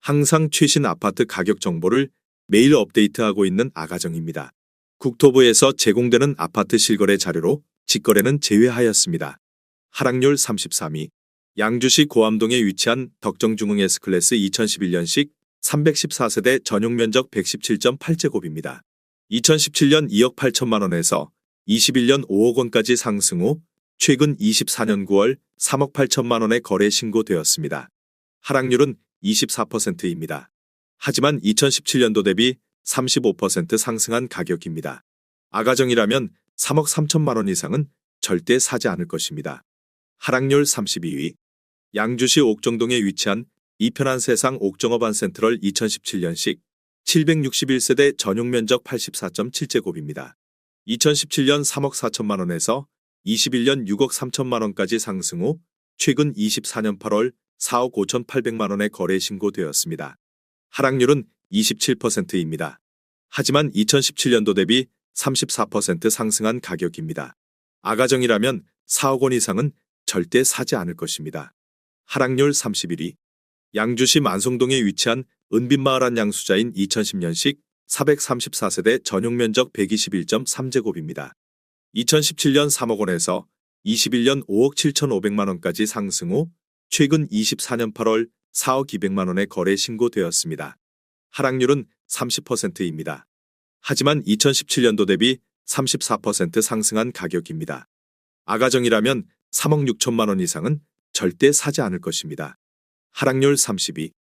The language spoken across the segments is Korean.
항상 최신 아파트 가격 정보를 매일 업데이트하고 있는 아가정입니다. 국토부에서 제공되는 아파트 실거래 자료로 직거래는 제외하였습니다. 하락률 33위. 양주시 고암동에 위치한 덕정중흥 S클래스 2011년식 314세대 전용 면적 117.8제곱입니다. 2017년 2억 8천만 원에서 21년 5억 원까지 상승 후 최근 24년 9월 3억 8천만 원에 거래 신고되었습니다. 하락률은 24%입니다. 하지만 2017년도 대비 35% 상승한 가격입니다. 아가정이라면 3억 3천만 원 이상은 절대 사지 않을 것입니다. 하락률 32위. 양주시 옥정동에 위치한 이편한 세상 옥정어반 센트럴 2017년식 761세대 전용 면적 84.7제곱입니다. 2017년 3억 4천만 원에서 21년 6억 3천만 원까지 상승 후 최근 24년 8월 4억 5,800만 원에 거래 신고되었습니다. 하락률은 27%입니다. 하지만 2017년도 대비 34% 상승한 가격입니다. 아가정이라면 4억 원 이상은 절대 사지 않을 것입니다. 하락률 31위. 양주시 만송동에 위치한 은빛마을 한 양수자인 2010년식 434세대 전용 면적 121.3제곱입니다. 2017년 3억 원에서 21년 5억 7,500만 원까지 상승 후 최근 24년 8월 4억 200만 원에 거래 신고되었습니다. 하락률은 30%입니다. 하지만 2017년도 대비 34% 상승한 가격입니다. 아가정이라면 3억 6천만 원 이상은 절대 사지 않을 것입니다. 하락률 32.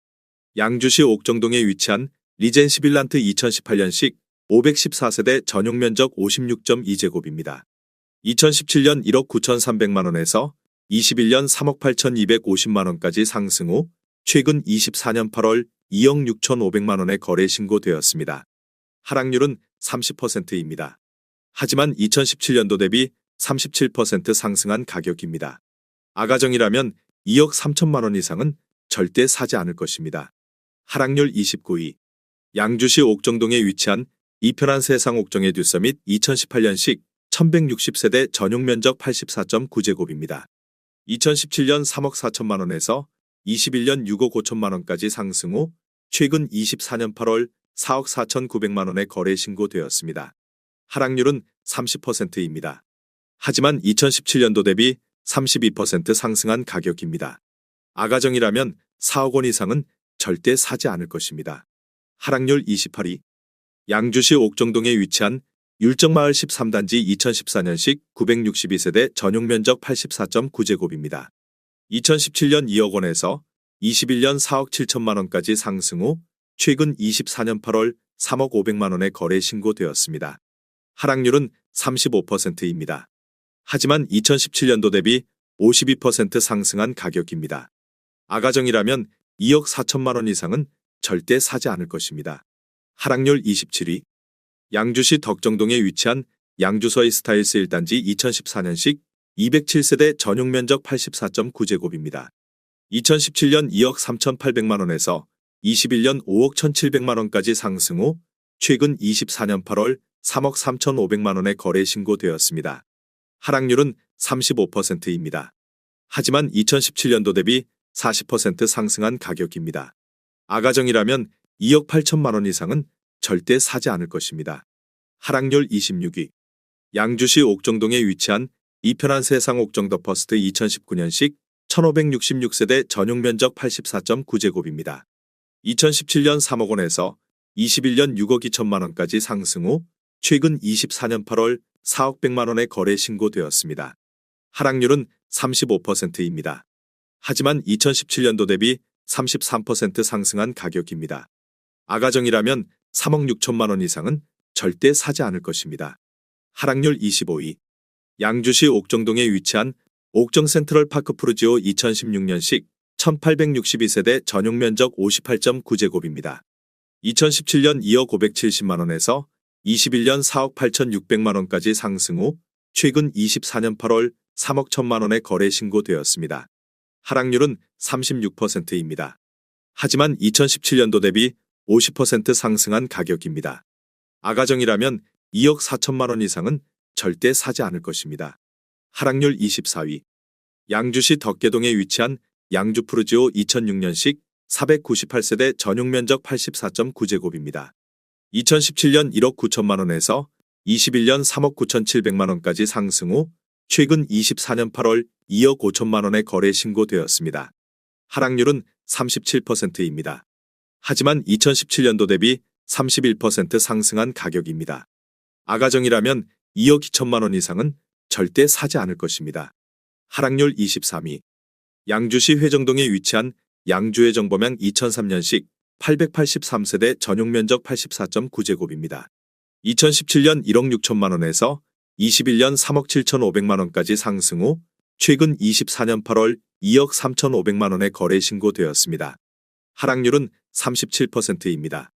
양주시 옥정동에 위치한 리젠시 빌란트 2018년식 514세대 전용 면적 56.2제곱입니다. 2017년 1억 9,300만 원에서 21년 3억 8,250만 원까지 상승 후 최근 24년 8월 2억 6,500만 원에 거래 신고되었습니다. 하락률은 30%입니다. 하지만 2017년도 대비 37% 상승한 가격입니다. 아가정이라면 2억 3천만 원 이상은 절대 사지 않을 것입니다. 하락률 29위. 양주시 옥정동에 위치한 이편한 세상 옥정의 듀서밋 2018년식 1160세대 전용 면적 84.9제곱입니다. 2017년 3억 4천만 원에서 21년 6억 5천만 원까지 상승 후 최근 24년 8월 4억 4,900만 원에 거래 신고되었습니다. 하락률은 30%입니다. 하지만 2017년도 대비 32% 상승한 가격입니다. 아가정이라면 4억 원 이상은 절대 사지 않을 것입니다. 하락률 28위. 양주시 옥정동에 위치한 율정마을 13단지 2014년식 962세대 전용 면적 84.9제곱입니다. 2017년 2억 원에서 21년 4억 7천만 원까지 상승 후 최근 24년 8월 3억 500만 원에 거래 신고되었습니다. 하락률은 35%입니다. 하지만 2017년도 대비 52% 상승한 가격입니다. 아가정이라면 2억 4천만 원 이상은 절대 사지 않을 것입니다. 하락률 27위. 양주시 덕정동에 위치한 양주서이 스타일스 1단지 2014년식 207세대 전용 면적 84.9제곱입니다. 2017년 2억 3,800만 원에서 21년 5억 1,700만 원까지 상승 후 최근 24년 8월 3억 3,500만 원에 거래 신고되었습니다. 하락률은 35%입니다. 하지만 2017년도 대비 40% 상승한 가격입니다. 아가정이라면 2억 8천만 원 이상은 절대 사지 않을 것입니다. 하락률 26위. 양주시 옥정동에 위치한 이편한 세상 옥정 더 퍼스트 2019년식 1566세대 전용 면적 84.9제곱입니다. 2017년 3억 원에서 21년 6억 2천만 원까지 상승 후 최근 24년 8월 4억 100만 원에 거래 신고되었습니다. 하락률은 35%입니다. 하지만 2017년도 대비 33% 상승한 가격입니다. 아가정이라면 3억 6천만 원 이상은 절대 사지 않을 것입니다. 하락률 25위. 양주시 옥정동에 위치한 옥정 센트럴 파크 프루지오 2016년식 1862세대 전용 면적 58.9제곱입니다. 2017년 2억 570만 원에서 21년 4억 8,600만 원까지 상승 후 최근 24년 8월 3억 1천만 원에 거래 신고되었습니다. 하락률은 36%입니다. 하지만 2017년도 대비 50% 상승한 가격입니다. 아가정이라면 2억 4천만 원 이상은 절대 사지 않을 것입니다. 하락률 24위. 양주시 덕계동에 위치한 양주 프루지오 2006년식 498세대 전용 면적 84.9제곱입니다. 2017년 1억 9천만 원에서 21년 3억 9,700만 원까지 상승 후 최근 24년 8월 2억 5천만 원에 거래 신고되었습니다. 하락률은 37%입니다. 하지만 2017년도 대비 31% 상승한 가격입니다. 아가정이라면 2억 2천만 원 이상은 절대 사지 않을 것입니다. 하락률 23위. 양주시 회정동에 위치한 양주회정범양 2003년식 883세대 전용 면적 84.9제곱입니다. 2017년 1억 6천만 원에서 21년 3억 7,500만 원까지 상승 후 최근 24년 8월 2억 3,500만 원에 거래 신고되었습니다. 하락률은 37%입니다.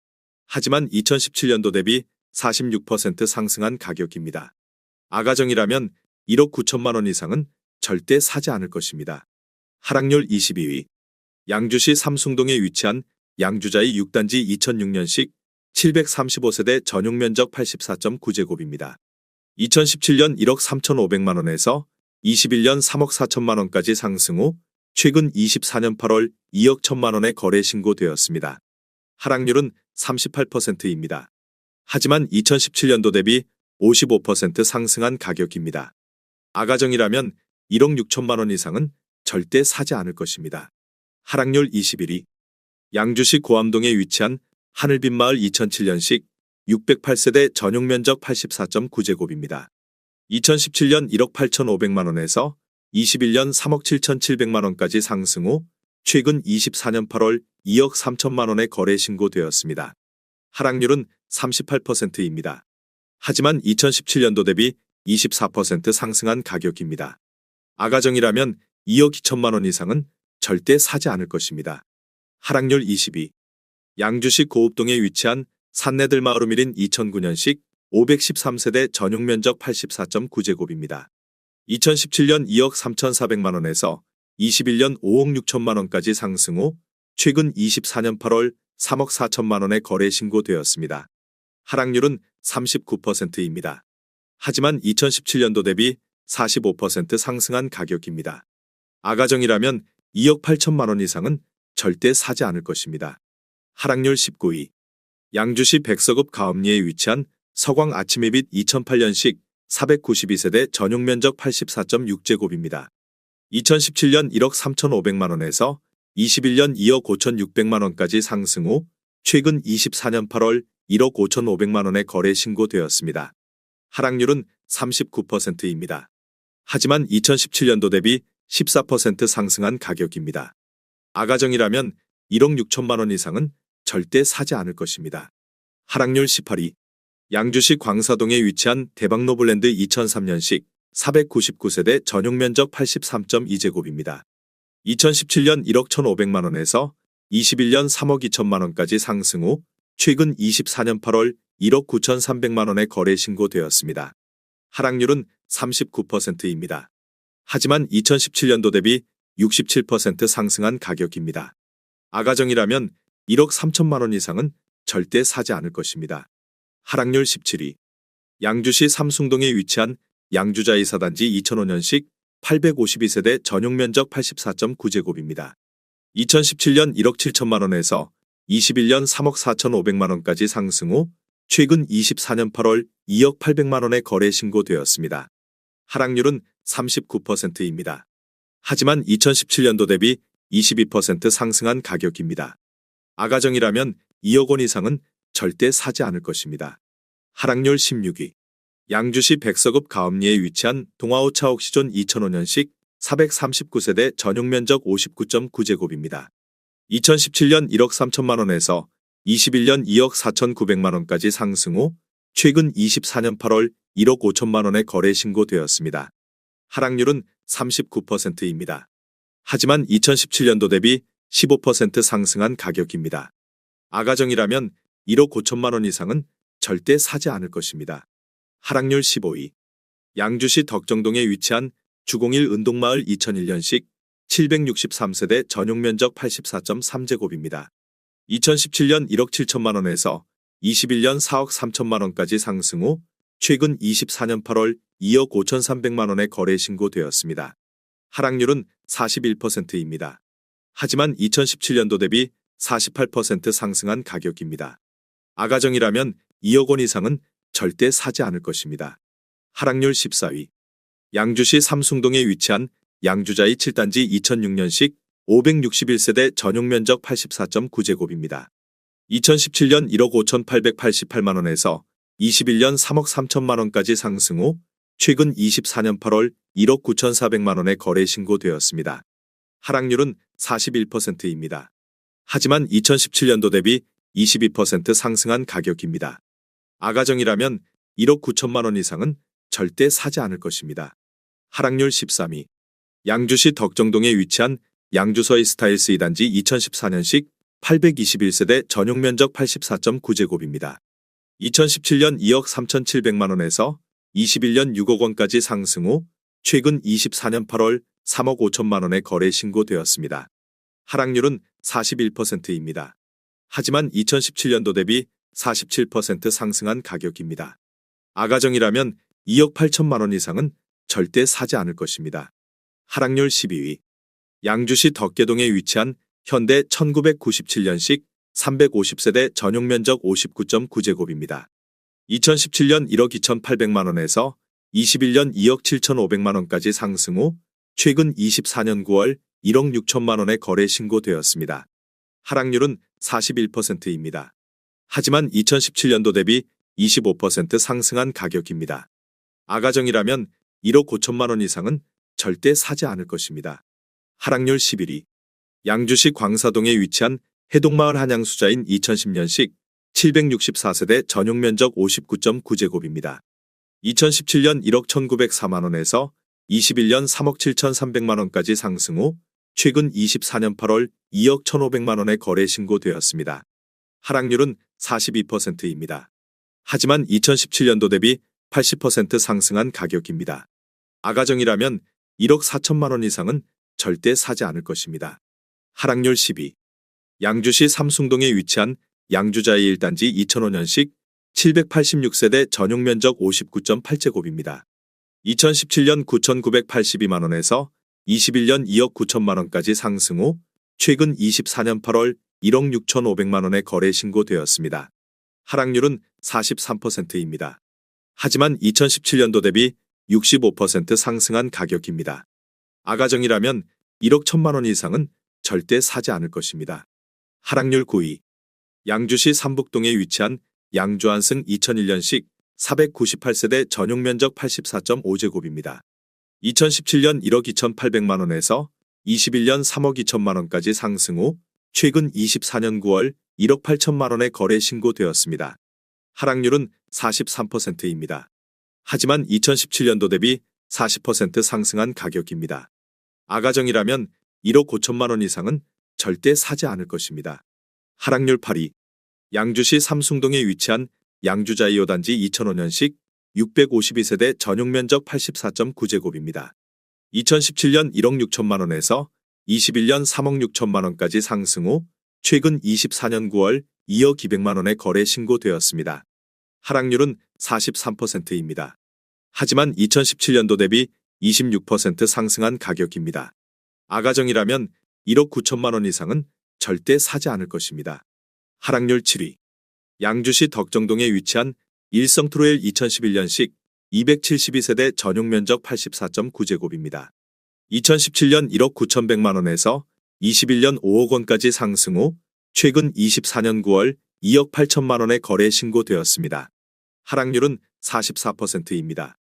하지만 2017년도 대비 46% 상승한 가격입니다. 아가정이라면 1억 9천만 원 이상은 절대 사지 않을 것입니다. 하락률 22위. 양주시 삼숭동에 위치한 양주자이 6단지 2006년식 735세대 전용 면적 84.9제곱입니다. 2017년 1억 3,500만 원에서 21년 3억 4천만 원까지 상승 후 최근 24년 8월 2억 1천만 원에 거래 신고되었습니다. 하락률은 38%입니다. 하지만 2017년도 대비 55% 상승한 가격입니다. 아가정이라면 1억 6천만 원 이상은 절대 사지 않을 것입니다. 하락률 21위. 양주시 고암동에 위치한 하늘빛마을 2007년식 608세대 전용 면적 84.9제곱입니다. 2017년 1억 8,500만 원에서 21년 3억 7,700만 원까지 상승 후 최근 24년 8월 2억 3천만 원에 거래 신고되었습니다. 하락률은 38%입니다. 하지만 2017년도 대비 24% 상승한 가격입니다. 아가정이라면 2억 2천만 원 이상은 절대 사지 않을 것입니다. 하락률 22. 양주시 고읍동에 위치한 산내들마을우밀인 2009년식 513세대 전용 면적 84.9제곱입니다. 2017년 2억 3,400만 원에서 21년 5억 6천만 원까지 상승 후 최근 24년 8월 3억 4천만 원에 거래 신고되었습니다. 하락률은 39%입니다. 하지만 2017년도 대비 45% 상승한 가격입니다. 아가정이라면 2억 8천만 원 이상은 절대 사지 않을 것입니다. 하락률 19위. 양주시 백서급 가업리에 위치한 서광 아침해빛 2008년식 492세대 전용 면적 84.6제곱입니다. 2017년 1억 3,500만 원에서 21년 2억 5,600만 원까지 상승 후 최근 24년 8월 1억 5,500만 원에 거래 신고되었습니다. 하락률은 39%입니다. 하지만 2017년도 대비 14% 상승한 가격입니다. 아가정이라면 1억 6천만 원 이상은 절대 사지 않을 것입니다. 하락률 18위. 양주시 광사동에 위치한 대박노블랜드 2003년식 499세대 전용 면적 83.2제곱입니다. 2017년 1억 1,500만 원에서 21년 3억 2천만 원까지 상승 후 최근 24년 8월 1억 9,300만 원에 거래 신고되었습니다. 하락률은 39%입니다. 하지만 2017년도 대비 67% 상승한 가격입니다. 아가정이라면 1억 3천만 원 이상은 절대 사지 않을 것입니다. 하락률 17위. 양주시 삼숭동에 위치한 양주자이 4단지 2005년식 852세대 전용 면적 84.9제곱입니다. 2017년 1억 7천만 원에서 21년 3억 4,500만 원까지 상승 후 최근 24년 8월 2억 800만 원에 거래 신고되었습니다. 하락률은 39%입니다. 하지만 2017년도 대비 22% 상승한 가격입니다. 아가정이라면 2억 원 이상은 절대 사지 않을 것입니다. 하락률 16위. 양주시 백서급 가업리에 위치한 동아오차 옥시존 2005년식 439세대 전용 면적 59.9제곱입니다. 2017년 1억 3천만 원에서 21년 2억 4,900만 원까지 상승 후 최근 24년 8월 1억 5천만 원에 거래 신고되었습니다. 하락률은 39%입니다. 하지만 2017년도 대비 15% 상승한 가격입니다. 아가정이라면 1억 5천만 원 이상은 절대 사지 않을 것입니다. 하락률 15위. 양주시 덕정동에 위치한 주공일 은동마을 2001년식 763세대 전용 면적 84.3제곱입니다. 2017년 1억 7천만 원에서 21년 4억 3천만 원까지 상승 후 최근 24년 8월 2억 5,300만 원에 거래 신고되었습니다. 하락률은 41%입니다. 하지만 2017년도 대비 48% 상승한 가격입니다. 아가정이라면 2억 원 이상은 절대 사지 않을 것입니다. 하락률 14위. 양주시 삼숭동에 위치한 양주자이 7단지 2006년식 561세대 전용 면적 84.9제곱입니다. 2017년 1억 5,888만 원에서 21년 3억 3천만 원까지 상승 후 최근 24년 8월 1억 9,400만 원에 거래 신고되었습니다. 하락률은 41%입니다. 하지만 2017년도 대비 22% 상승한 가격입니다. 아가정이라면 1억 9천만 원 이상은 절대 사지 않을 것입니다. 하락률 13위. 양주시 덕정동에 위치한 양주서이 스타일스 2단지 2014년식 821세대 전용 면적 84.9제곱입니다. 2017년 2억 3,700만 원에서 21년 6억 원까지 상승 후 최근 24년 8월 3억 5천만 원에 거래 신고되었습니다. 하락률은 41%입니다. 하지만 2017년도 대비 47% 상승한 가격입니다. 아가정이라면 2억 8천만 원 이상은 절대 사지 않을 것입니다. 하락률 12위. 양주시 덕계동에 위치한 현대 1997년식 350세대 전용 면적 59.9제곱입니다. 2017년 1억 2,800만 원에서 21년 2억 7,500만 원까지 상승 후 최근 24년 9월 1억 6천만 원에 거래 신고되었습니다. 하락률은 41%입니다. 하지만 2017년도 대비 25% 상승한 가격입니다. 아가정이라면 1억 5천만 원 이상은 절대 사지 않을 것입니다. 하락률 11위. 양주시 광사동에 위치한 해동마을 한양수자인 2010년식 764세대 전용 면적 59.9제곱입니다. 2017년 1억 1,904만 원에서 21년 3억 7,300만 원까지 상승 후 최근 24년 8월 2억 1,500만 원에 거래 신고되었습니다. 하락률은 42%입니다. 하지만 2017년도 대비 80% 상승한 가격입니다. 아가정이라면 1억 4천만 원 이상은 절대 사지 않을 것입니다. 하락률 10위. 양주시 삼숭동에 위치한 양주자이 1단지 2005년식 786세대 전용 면적 59.8제곱입니다. 2017년 9,982만 원에서 21년 2억 9천만 원까지 상승 후 최근 24년 8월 1억 6,500만 원에 거래 신고되었습니다. 하락률은 43%입니다. 하지만 2017년도 대비 65% 상승한 가격입니다. 아가정이라면 1억 1천만 원 이상은 절대 사지 않을 것입니다. 하락률 9위. 양주시 삼북동에 위치한 양주안승 2001년식 498세대 전용 면적 84.5제곱입니다. 2017년 1억 2,800만 원에서 21년 3억 2천만 원까지 상승 후 최근 24년 9월 1억 8천만 원에 거래 신고되었습니다. 하락률은 43%입니다. 하지만 2017년도 대비 40% 상승한 가격입니다. 아가정이라면 1억 5천만 원 이상은 절대 사지 않을 것입니다. 하락률 8위. 양주시 삼숭동에 위치한 양주자이 5단지 2005년식 652세대 전용 면적 84.9제곱입니다. 2017년 1억 6천만 원에서 21년 3억 6천만 원까지 상승 후 최근 24년 9월 2억 200만 원에 거래 신고되었습니다. 하락률은 43%입니다. 하지만 2017년도 대비 26% 상승한 가격입니다. 아가정이라면 1억 9천만 원 이상은 절대 사지 않을 것입니다. 하락률 7위. 양주시 덕정동에 위치한 일성트로엘 2011년식 272세대 전용 면적 84.9제곱입니다. 2017년 1억 9,100만 원에서 21년 5억 원까지 상승 후 최근 24년 9월 2억 8천만 원에 거래 신고되었습니다. 하락률은 44%입니다.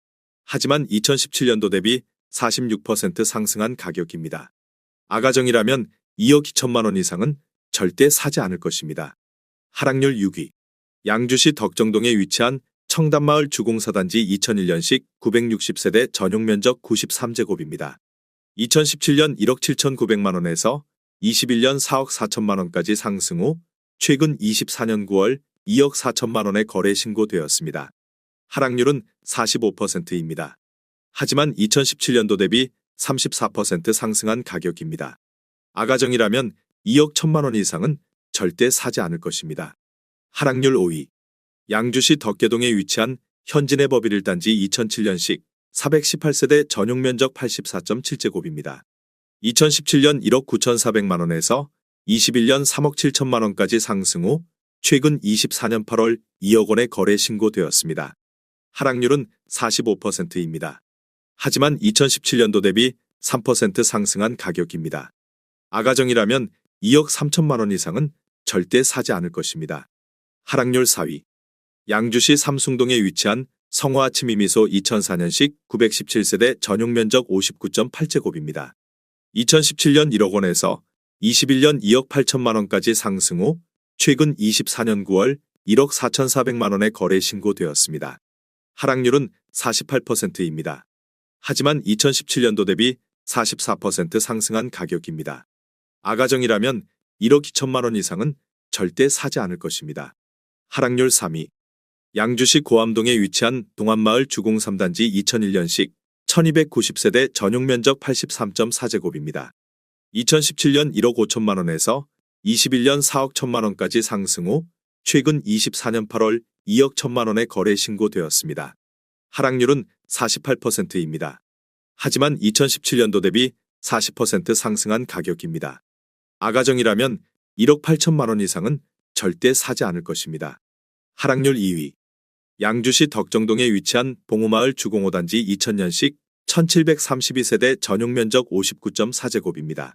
하지만 2017년도 대비 46% 상승한 가격입니다. 아가정이라면 2억 2천만 원 이상은 절대 사지 않을 것입니다. 하락률 6위. 양주시 덕정동에 위치한 청담마을 주공사단지 2001년식 960세대 전용 면적 93제곱입니다. 2017년 1억 7,900만 원에서 21년 4억 4천만 원까지 상승 후 최근 24년 9월 2억 4천만 원에 거래 신고되었습니다. 하락률은 45%입니다. 하지만 2017년도 대비 34% 상승한 가격입니다. 아가정이라면 2억 1천만 원 이상은 절대 사지 않을 것입니다. 하락률 5위. 양주시 덕계동에 위치한 현진의 법일 1단지 2007년식 418세대 전용 면적 84.7제곱입니다. 2017년 1억 9,400만 원에서 21년 3억 7천만 원까지 상승 후 최근 24년 8월 2억 원의 거래 신고되었습니다. 하락률은 45%입니다. 하지만 2017년도 대비 3% 상승한 가격입니다. 아가정이라면 2억 3천만 원 이상은 절대 사지 않을 것입니다. 하락률 4위. 양주시 삼숭동에 위치한 성화 아침이미소 2004년식 917세대 전용 면적 59.8제곱입니다. 2017년 1억 원에서 21년 2억 8천만 원까지 상승 후 최근 24년 9월 1억 4,400만 원의 거래 신고되었습니다. 하락률은 48%입니다. 하지만 2017년도 대비 44% 상승한 가격입니다. 아가정이라면 1억 2천만 원 이상은 절대 사지 않을 것입니다. 하락률 3위. 양주시 고암동에 위치한 동안마을 주공 3단지 2001년식 1290세대 전용 면적 83.4제곱입니다. 2017년 1억 5천만 원에서 21년 4억 1천만 원까지 상승 후 최근 24년 8월 2억 1천만 원의 거래 신고되었습니다. 하락률은 48%입니다. 하지만 2017년도 대비 40% 상승한 가격입니다. 아가정이라면 1억 8천만 원 이상은 절대 사지 않을 것입니다. 하락률 2위. 양주시 덕정동에 위치한 봉우마을 주공 5단지 2000년식 1732세대 전용 면적 59.4제곱입니다.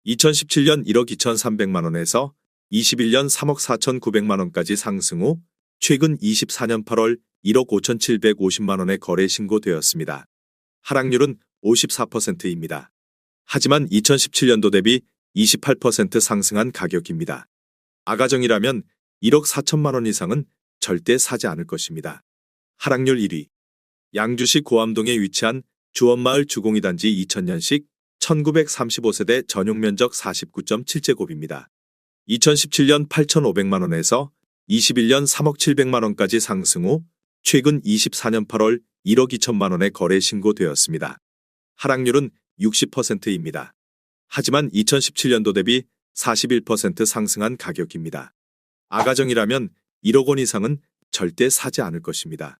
2017년 1억 2,300만 원에서 21년 3억 4,900만 원까지 상승 후 최근 24년 8월 1억 5,750만 원의 거래 신고되었습니다. 하락률은 54%입니다. 하지만 2017년도 대비 28% 상승한 가격입니다. 아가정이라면 1억 4천만 원 이상은 절대 사지 않을 것입니다. 하락률 1위. 양주시 고암동에 위치한 주원마을 주공 2단지 2000년식 1935세대 전용 면적 49.7제곱입니다. 2017년 8,500만 원에서 21년 3억 700만 원까지 상승 후 최근 24년 8월 1억 2천만 원의 거래 신고되었습니다. 하락률은 60%입니다. 하지만 2017년도 대비 41% 상승한 가격입니다. 아가정이라면 1억 원 이상은 절대 사지 않을 것입니다.